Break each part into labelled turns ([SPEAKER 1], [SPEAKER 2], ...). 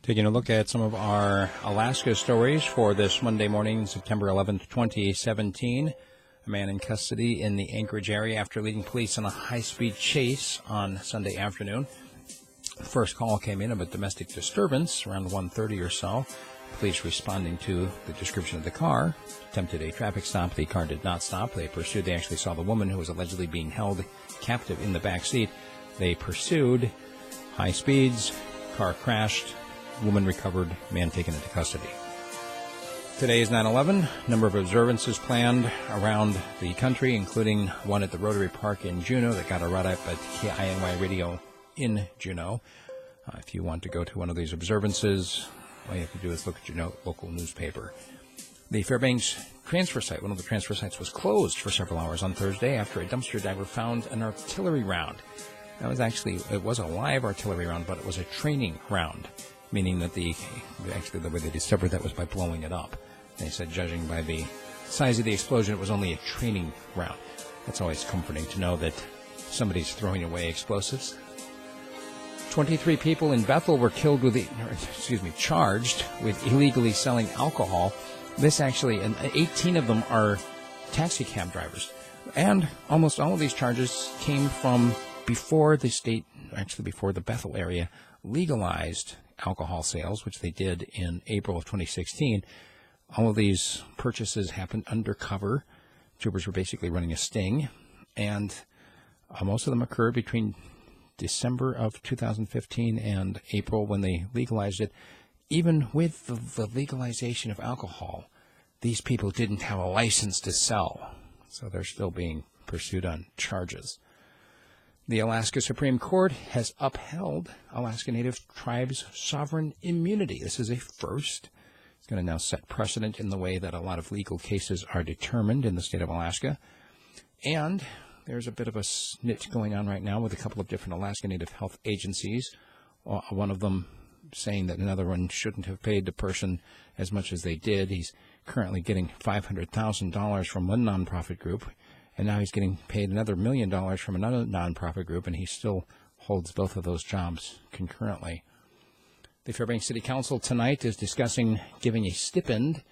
[SPEAKER 1] Taking a look at some of our Alaska stories for this Monday morning, September 11th, 2017. A man in custody in the Anchorage area after leading police on a high-speed chase on Sunday afternoon. The first call came in of a domestic disturbance around 1:30 or so. Police responding to the description of the car attempted a traffic stop. The car did not stop. They pursued. They actually saw the woman who was allegedly being held captive in the back seat. They pursued. High speeds. Car crashed. Woman recovered. Man taken into custody. Today is 9/11. Number of observances planned around the country, including one at the Rotary Park in Juneau that got a write up at KINY Radio in Juneau. If you want to go to one of these observances, all you have to do is look at your local newspaper. The Fairbanks transfer site, one of the transfer sites, was closed for several hours on Thursday after a dumpster diver found an artillery round. It was a live artillery round, but it was a training round, meaning that the way they discovered that was by blowing it up. They said, judging by the size of the explosion, it was only a training round. That's always comforting to know that somebody's throwing away explosives. 23 people in Bethel were charged with illegally selling alcohol. And 18 of them are taxi cab drivers. And almost all of these charges came from before the Bethel area legalized alcohol sales, which they did in April of 2016. All of these purchases happened undercover. Troopers were basically running a sting, and most of them occurred between December of 2015 and April when they legalized it. Even with the legalization of alcohol, these people didn't have a license to sell, so they're still being pursued on charges. The Alaska Supreme Court has upheld Alaska Native tribes' sovereign immunity. This is a first. It's going to now set precedent in the way that a lot of legal cases are determined in the state of Alaska. And there's a bit of a snit going on right now with a couple of different Alaska Native health agencies. One of them saying that another one shouldn't have paid the person as much as they did. He's currently getting $500,000 from one nonprofit group, and now he's getting paid another $1 million from another nonprofit group, and he still holds both of those jobs concurrently. The Fairbanks City Council tonight is discussing giving a stipend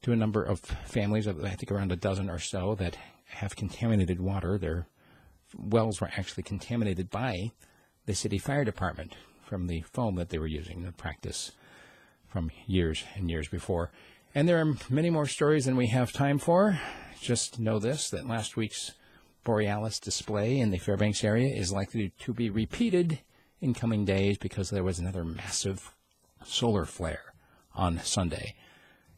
[SPEAKER 1] to a number of families, I think around a dozen or so, that have contaminated water. Their wells were actually contaminated by the city fire department from the foam that they were using, the practice from years and years before. And there are many more stories than we have time for. Just know this, that last week's borealis display in the Fairbanks area is likely to be repeated in coming days because there was another massive solar flare on Sunday.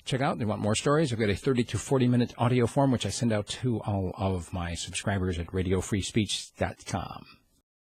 [SPEAKER 1] Check out, if you want more stories, I've got a 30 to 40-minute audio form, which I send out to all of my subscribers at radiofreespeech.com.